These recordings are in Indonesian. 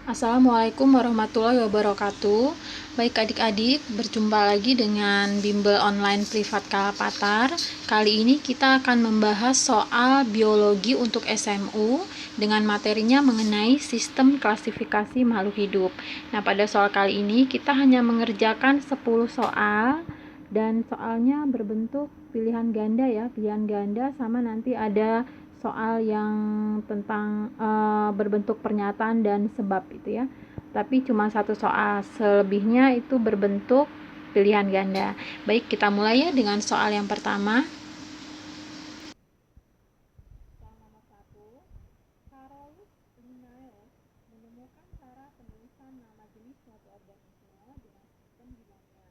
Assalamualaikum warahmatullahi wabarakatuh. Baik adik-adik, berjumpa lagi dengan bimbel online privat Kalapatar. Kali ini kita akan membahas soal biologi untuk SMU dengan materinya mengenai sistem klasifikasi makhluk hidup. Nah, pada soal kali ini kita hanya mengerjakan 10 soal dan soalnya berbentuk pilihan ganda ya, pilihan ganda sama nanti ada soal yang tentang berbentuk pernyataan dan sebab itu ya. Tapi cuma satu soal, selebihnya itu berbentuk pilihan ganda. Baik, kita mulai ya dengan soal yang pertama. Soal nomor 1. Carolus Linnaeus menemukan cara penulisan nama jenis suatu organisme dengan sistem binomial.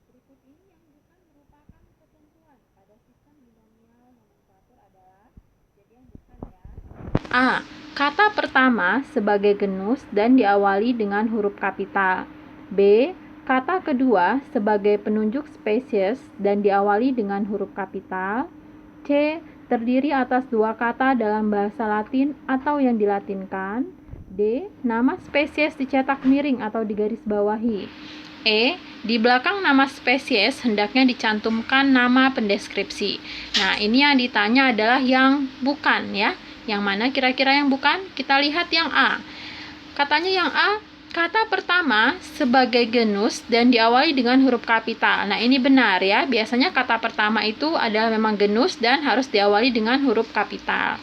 Berikut ini yang bukan merupakan ketentuan pada sistem binomial nomenklatur adalah, jadi yang bukan ya. A. Kata pertama sebagai genus dan diawali dengan huruf kapital. B. Kata kedua sebagai penunjuk spesies dan diawali dengan huruf kapital. C. Terdiri atas dua kata dalam bahasa Latin atau yang dilatinkan. D. Nama spesies dicetak miring atau digarisbawahi. E. Di belakang nama spesies hendaknya dicantumkan nama pendeskripsi. Nah, ini yang ditanya adalah yang bukan ya. Yang mana kira-kira yang bukan? Kita lihat yang A. Katanya yang A, kata pertama sebagai genus dan diawali dengan huruf kapital. Nah, ini benar ya. Biasanya kata pertama itu adalah memang genus dan harus diawali dengan huruf kapital.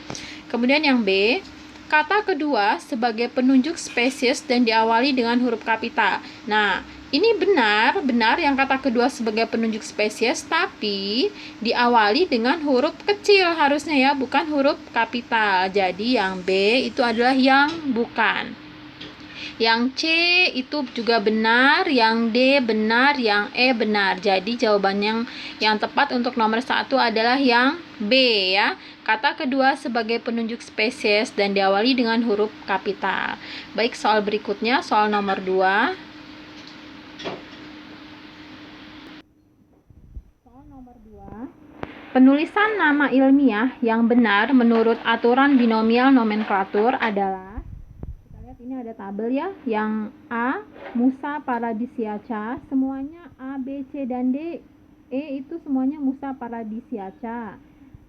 Kemudian yang B, kata kedua sebagai penunjuk spesies dan diawali dengan huruf kapital. Nah, ini benar yang kata kedua sebagai penunjuk spesies, tapi diawali dengan huruf kecil harusnya ya, bukan huruf kapital. Jadi yang B itu adalah yang bukan. Yang C itu juga benar, yang D benar, yang E benar. Jadi jawaban yang tepat untuk nomor 1 adalah yang B ya. Kata kedua sebagai penunjuk spesies dan diawali dengan huruf kapital. Baik, soal berikutnya, soal nomor 2. Soal nomor 2. Penulisan nama ilmiah yang benar menurut aturan binomial nomenklatur adalah, kita lihat ini ada tabel ya. Yang A, Musa paradisiaca, semuanya A, B, C, dan D. E itu semuanya Musa paradisiaca.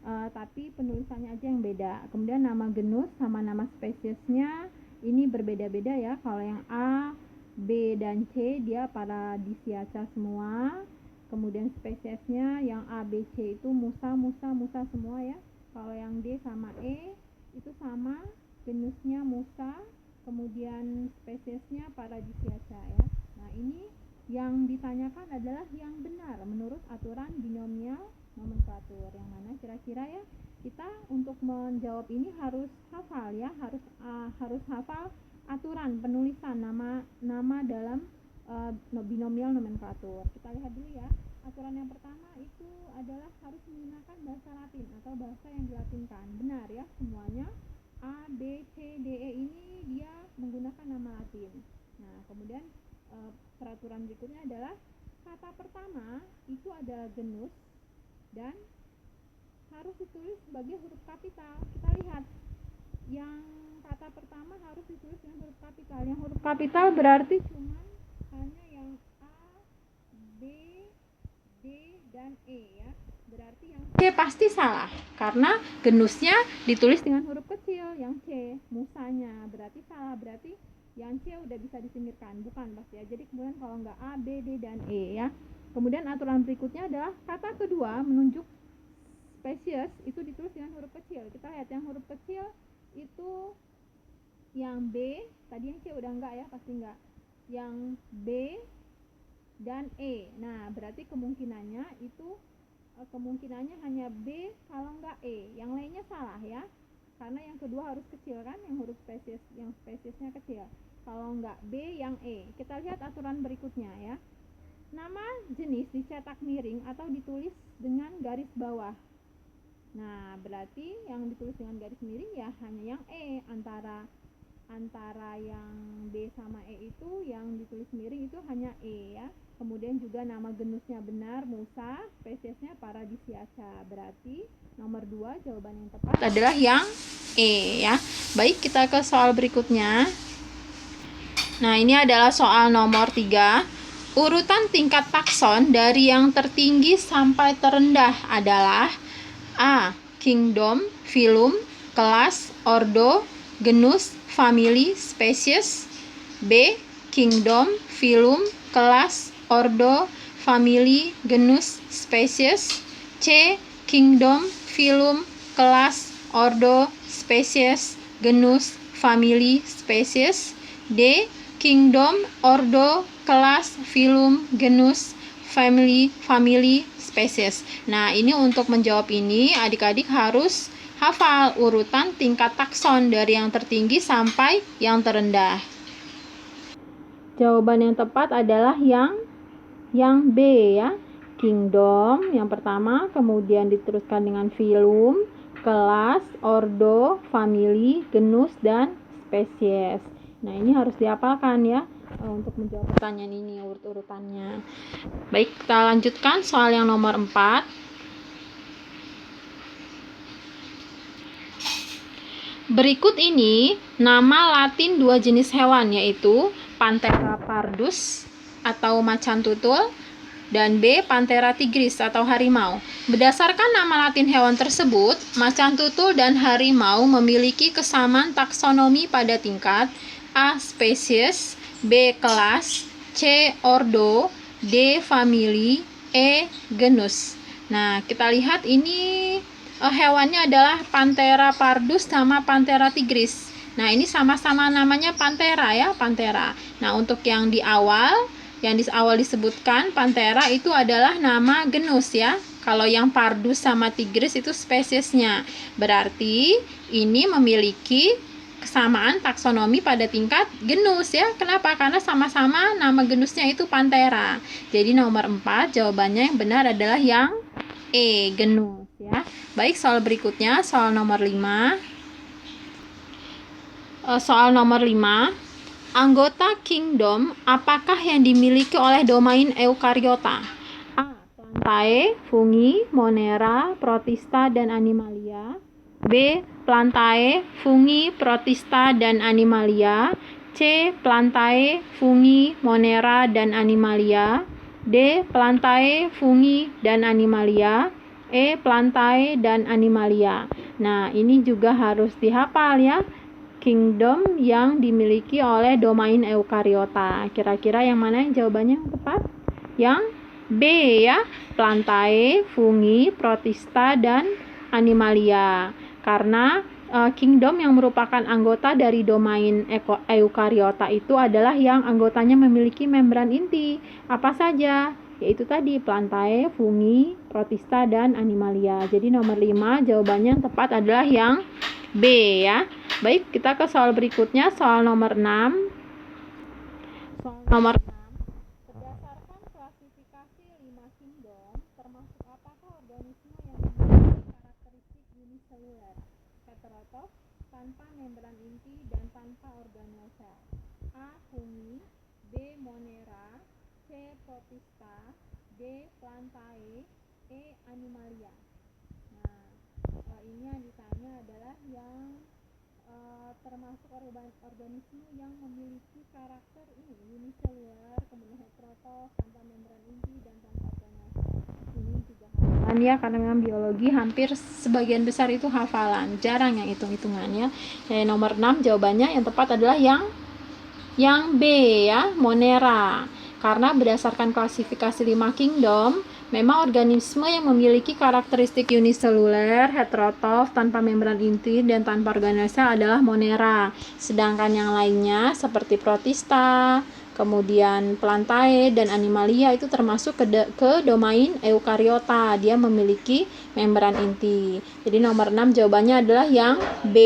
Tapi penulisannya aja yang beda. Kemudian nama genus sama nama spesiesnya ini berbeda-beda ya. Kalau yang A, B, dan C dia paradisiaca semua. Kemudian spesiesnya yang A, B, C itu Musa semua ya. Kalau yang D sama E itu sama, genusnya Musa, kemudian spesiesnya paradisiaca ya. Nah, ini yang ditanyakan adalah yang benar menurut aturan binomial nomenklatur. Yang mana kira-kira ya? Kita untuk menjawab ini harus hafal ya, harus hafal aturan penulisan nama dalam binomial nomenklatur. Kita lihat dulu ya. Aturan yang pertama itu adalah harus menggunakan bahasa Latin atau bahasa yang dilatinkan. Benar ya, semuanya A, B, C, D, E ini dia menggunakan nama Latin. Nah, kemudian peraturan berikutnya adalah kata pertama itu adalah genus dan harus ditulis sebagai huruf kapital. Kita lihat yang kata pertama harus ditulis dengan huruf kapital. Yang huruf kapital berarti cuma hanya yang A, B, D, dan E ya. Berarti yang C pasti salah karena genusnya ditulis dengan huruf kecil. Yang C musanya berarti salah, berarti yang C udah bisa disingkirkan, bukan pasti ya. Jadi kemudian kalau nggak A, B, D, dan E ya. Kemudian aturan berikutnya adalah kata kedua menunjuk spesies itu ditulis dengan huruf kecil. Kita lihat yang huruf kecil itu yang B, tadi yang C udah enggak ya, pasti enggak. Yang B dan E. Nah, berarti kemungkinannya hanya B kalau enggak E. Yang lainnya salah ya. Karena yang kedua harus kecil kan, yang huruf spesies, yang spesiesnya kecil. Kalau enggak B, yang E. Kita lihat aturan berikutnya ya. Nama jenis dicetak miring atau ditulis dengan garis bawah. Nah, berarti yang ditulis dengan garis miring ya hanya yang E. Antara yang B sama E itu yang ditulis miring itu hanya E ya. Kemudian juga nama genusnya benar, Musa, spesiesnya paradisiaca. Berarti nomor 2 jawaban yang tepat adalah yang E ya. Baik, kita ke soal berikutnya. Nah, ini adalah soal nomor 3. Urutan tingkat takson dari yang tertinggi sampai terendah adalah A. Kingdom, filum, kelas, ordo, genus, famili, spesies. B. Kingdom, filum, kelas, ordo, famili, genus, spesies. C. Kingdom, filum, kelas, ordo, spesies, genus, famili, spesies. D. Kingdom, ordo, kelas, filum, genus, family, spesies. Nah, ini untuk menjawab ini adik-adik harus hafal urutan tingkat takson dari yang tertinggi sampai yang terendah. Jawaban yang tepat adalah yang B ya. Kingdom yang pertama, kemudian diteruskan dengan filum, kelas, ordo, family, genus, dan spesies. Nah, ini harus dihafalkan ya untuk menjawab pertanyaan ini urut-urutannya. Baik, kita lanjutkan soal yang nomor 4. Berikut ini nama Latin dua jenis hewan, yaitu Panthera pardus atau macan tutul dan B. Panthera tigris atau harimau. Berdasarkan nama Latin hewan tersebut, macan tutul dan harimau memiliki kesamaan taksonomi pada tingkat A. Spesies, B. Kelas, C. Ordo, D. Famili, E. Genus. Nah, kita lihat ini hewannya adalah Panthera pardus sama Panthera tigris. Nah, ini sama-sama namanya Panthera ya, Panthera. Nah, untuk yang di awal disebutkan Panthera itu adalah nama genus ya. Kalau yang pardus sama tigris itu spesiesnya. Berarti ini memiliki kesamaan taksonomi pada tingkat genus ya. Kenapa? Karena sama-sama nama genusnya itu Panthera. Jadi nomor 4 jawabannya yang benar adalah yang E, genus ya. Baik, soal berikutnya, soal nomor 5. Soal nomor 5. Anggota kingdom apakah yang dimiliki oleh domain eukariota? A. Plantae, fungi, monera, protista, dan animalia. B. Plantae, fungi, protista, dan animalia. C. Plantae, fungi, monera, dan animalia. D. Plantae, fungi, dan animalia. E. Plantae, dan animalia. Nah, ini juga harus dihafal ya. Kingdom yang dimiliki oleh domain eukariota. Kira-kira yang mana yang jawabannya yang tepat? Yang B ya, Plantae, fungi, protista, dan animalia. Karena kingdom yang merupakan anggota dari domain eukariota itu adalah yang anggotanya memiliki membran inti. Apa saja? Yaitu tadi Plantae, fungi, protista, dan animalia. Jadi nomor 5 jawabannya yang tepat adalah yang B ya. Baik, kita ke soal berikutnya, soal nomor 6. Soal nomor 6. Berdasarkan klasifikasi 5 kingdom, termasuk apakah organisme yang memiliki karakteristik uniseluler, heterotrof, tanpa membran inti, dan tanpa organel sel? A. Fungi, B. Monera, C. Protista, D. Plantae, E. Animalia. Nah, ini yang ditanya adalah yang termasuk organisme yang memiliki karakter ini uniseluler, kemudian heterotrof, tanpa membran inti, dan tanpa organel sel. Ini juga hafalan ya, karena memang biologi hampir sebagian besar itu hafalan, jarang yang hitung-hitungannya. Nomor 6 jawabannya yang tepat adalah yang B ya, monera. Karena berdasarkan klasifikasi 5 kingdom, memang organisme yang memiliki karakteristik uniseluler, heterotrof, tanpa membran inti, dan tanpa organel sel adalah monera. Sedangkan yang lainnya seperti protista, kemudian plantae, dan animalia itu termasuk ke domain eukariota. Dia memiliki membran inti. Jadi nomor 6 jawabannya adalah yang B.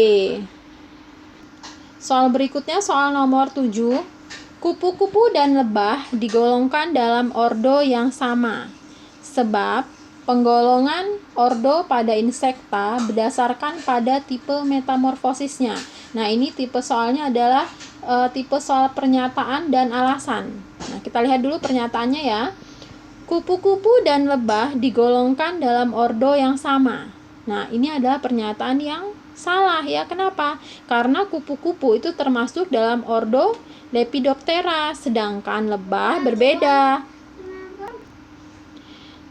Soal berikutnya, soal nomor 7. Kupu-kupu dan lebah digolongkan dalam ordo yang sama, sebab penggolongan ordo pada insekta berdasarkan pada tipe metamorfosisnya. Nah, ini tipe soalnya adalah tipe soal pernyataan dan alasan. Nah, kita lihat dulu pernyataannya ya. Kupu-kupu dan lebah digolongkan dalam ordo yang sama. Nah, ini adalah pernyataan yang Salah ya, kenapa? Karena kupu-kupu itu termasuk dalam ordo Lepidoptera, sedangkan lebah berbeda.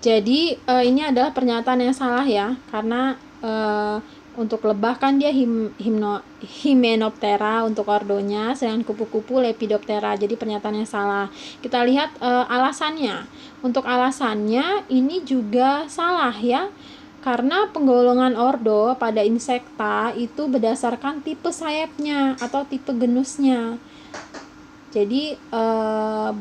Jadi ini adalah pernyataan yang salah ya, karena untuk lebah kan dia Hymenoptera untuk ordonya, sedangkan kupu-kupu Lepidoptera. Jadi pernyataan yang salah. Kita lihat alasannya. Untuk alasannya ini juga salah ya, karena penggolongan ordo pada insekta itu berdasarkan tipe sayapnya atau tipe genusnya. Jadi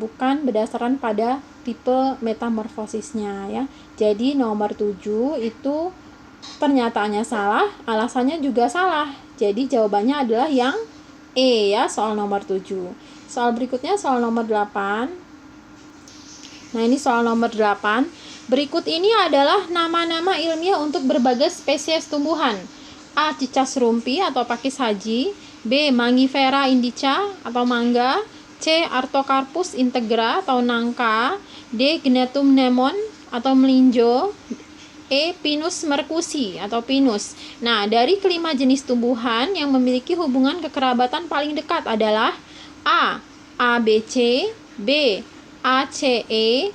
bukan berdasarkan pada tipe metamorfosisnya ya. Jadi nomor 7 itu pernyataannya salah, alasannya juga salah. Jadi jawabannya adalah yang E ya, soal nomor 7. Soal berikutnya soal nomor 8. Nah, ini soal nomor 8. Berikut ini adalah nama-nama ilmiah untuk berbagai spesies tumbuhan. A. Cicas rumpi atau pakis haji. B. Mangifera indica atau mangga. C. Artocarpus integra atau nangka. D. Gnetum nemon atau melinjo. E. Pinus mercusi atau pinus. Nah, dari kelima jenis tumbuhan yang memiliki hubungan kekerabatan paling dekat adalah A. ABC, B. ACE,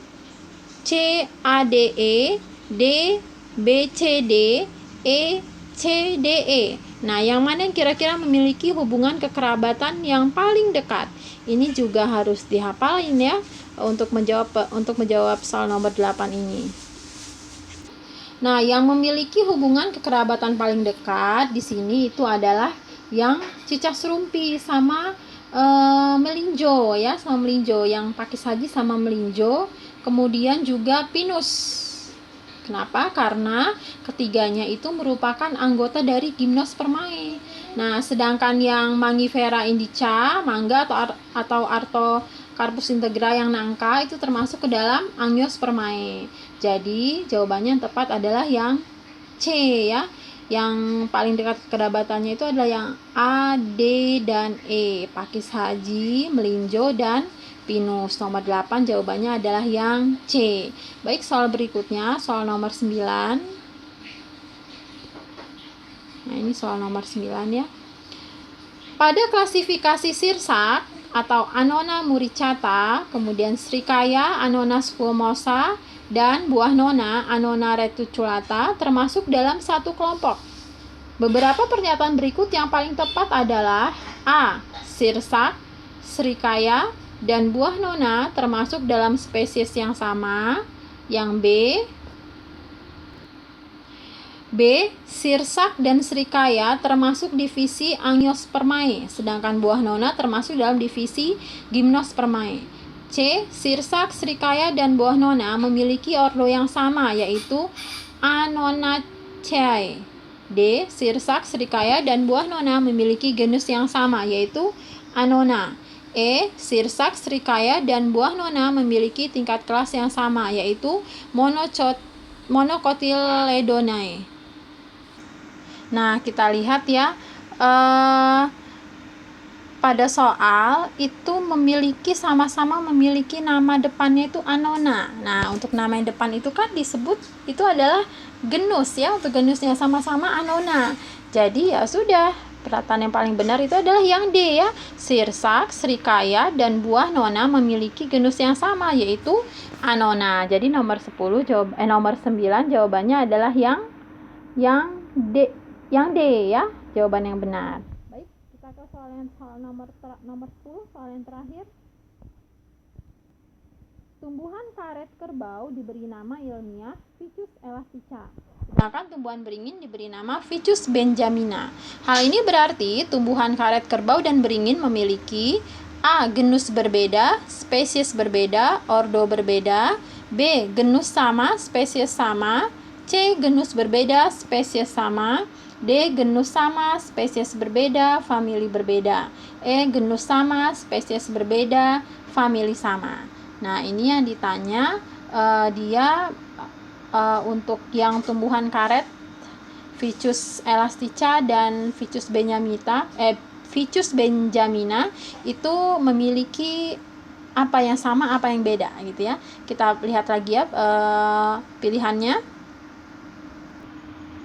C. ADE, D. BCD, E. CDE. Nah, yang mana yang kira-kira memiliki hubungan kekerabatan yang paling dekat? Ini juga harus dihafalin ya untuk menjawab soal nomor 8 ini. Nah, yang memiliki hubungan kekerabatan paling dekat di sini itu adalah yang cicas rumpi sama melinjo ya, sama melinjo, yang pakis haji sama melinjo, kemudian juga pinus. Kenapa? Karena ketiganya itu merupakan anggota dari Gymnospermae. Nah, sedangkan yang Mangifera indica, mangga atau Artocarpus integra yang nangka itu termasuk ke dalam Angiospermae. Jadi, jawabannya yang tepat adalah yang C ya. Yang paling dekat kerabatannya itu adalah yang A, D, dan E. Pakis haji, melinjo, dan pinus. Nomor 8 jawabannya adalah yang C. Baik, soal berikutnya, soal nomor 9. Nah, ini soal nomor 9 ya. Pada klasifikasi sirsak atau Annona muricata, kemudian Srikaya, Annona squamosa, dan buah nona, Annona reticulata, termasuk dalam satu kelompok. Beberapa pernyataan berikut yang paling tepat adalah A. Sirsak, Srikaya, dan buah nona termasuk dalam spesies yang sama. Yang B. Sirsak dan Srikaya termasuk divisi Angiospermae, sedangkan buah nona termasuk dalam divisi Gymnospermae. C. Sirsak, Srikaya, dan buah nona memiliki ordo yang sama, yaitu Annonaceae. D. Sirsak, Srikaya, dan buah nona memiliki genus yang sama, yaitu Annona. E. Sirsak, Srikaya, dan buah nona memiliki tingkat kelas yang sama, yaitu Monocotyledonae. Nah, kita lihat ya, pada soal itu sama-sama memiliki nama depannya itu Annona. Nah, untuk nama yang depan itu kan disebut itu adalah genus ya, untuk genusnya sama-sama Annona. Jadi ya sudah, pernyataan yang paling benar itu adalah yang D ya. Sirsak, Srikaya, dan buah nona memiliki genus yang sama, yaitu Annona. Jadi nomor 9 jawabannya adalah yang D, ya, jawaban yang benar. Baik, kita ke soal nomor 10, soal yang terakhir. Tumbuhan karet kerbau diberi nama ilmiah Ficus elastica, sedangkan tumbuhan beringin diberi nama Ficus benjamina. Hal ini berarti tumbuhan karet kerbau dan beringin memiliki A. Genus berbeda, spesies berbeda, ordo berbeda. B. Genus sama, spesies sama. C. Genus berbeda, spesies sama. D. Genus sama, spesies berbeda, famili berbeda. E. Genus sama, spesies berbeda, famili sama. Nah, ini yang ditanya dia untuk yang tumbuhan karet Ficus elastica dan Ficus benjamina itu memiliki apa yang sama, apa yang beda gitu ya. Kita lihat lagi ya pilihannya.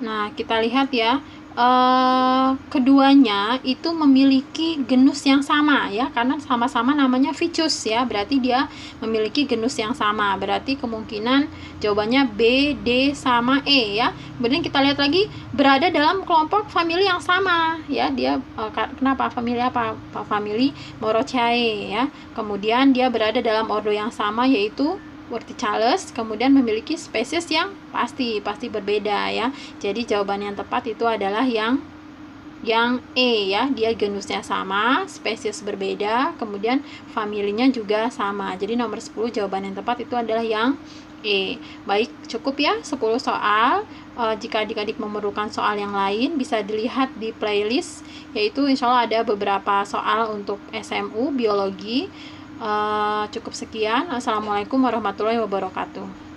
Nah, kita lihat ya, keduanya itu memiliki genus yang sama ya, karena sama-sama namanya Ficus ya, berarti dia memiliki genus yang sama, berarti kemungkinan jawabannya B, D, sama E ya. Kemudian kita lihat lagi, berada dalam kelompok famili yang sama ya, dia kenapa famili apa? Famili Morochae ya. Kemudian dia berada dalam ordo yang sama yaitu Verticales, kemudian memiliki spesies yang pasti berbeda ya. Jadi jawaban yang tepat itu adalah yang E ya, dia genusnya sama, spesies berbeda, kemudian familinya juga sama. Jadi nomor 10 jawaban yang tepat itu adalah yang E. Baik, cukup ya 10 soal. Jika adik-adik memerlukan soal yang lain bisa dilihat di playlist, yaitu insya Allah ada beberapa soal untuk SMU biologi. Cukup sekian. Assalamualaikum warahmatullahi wabarakatuh.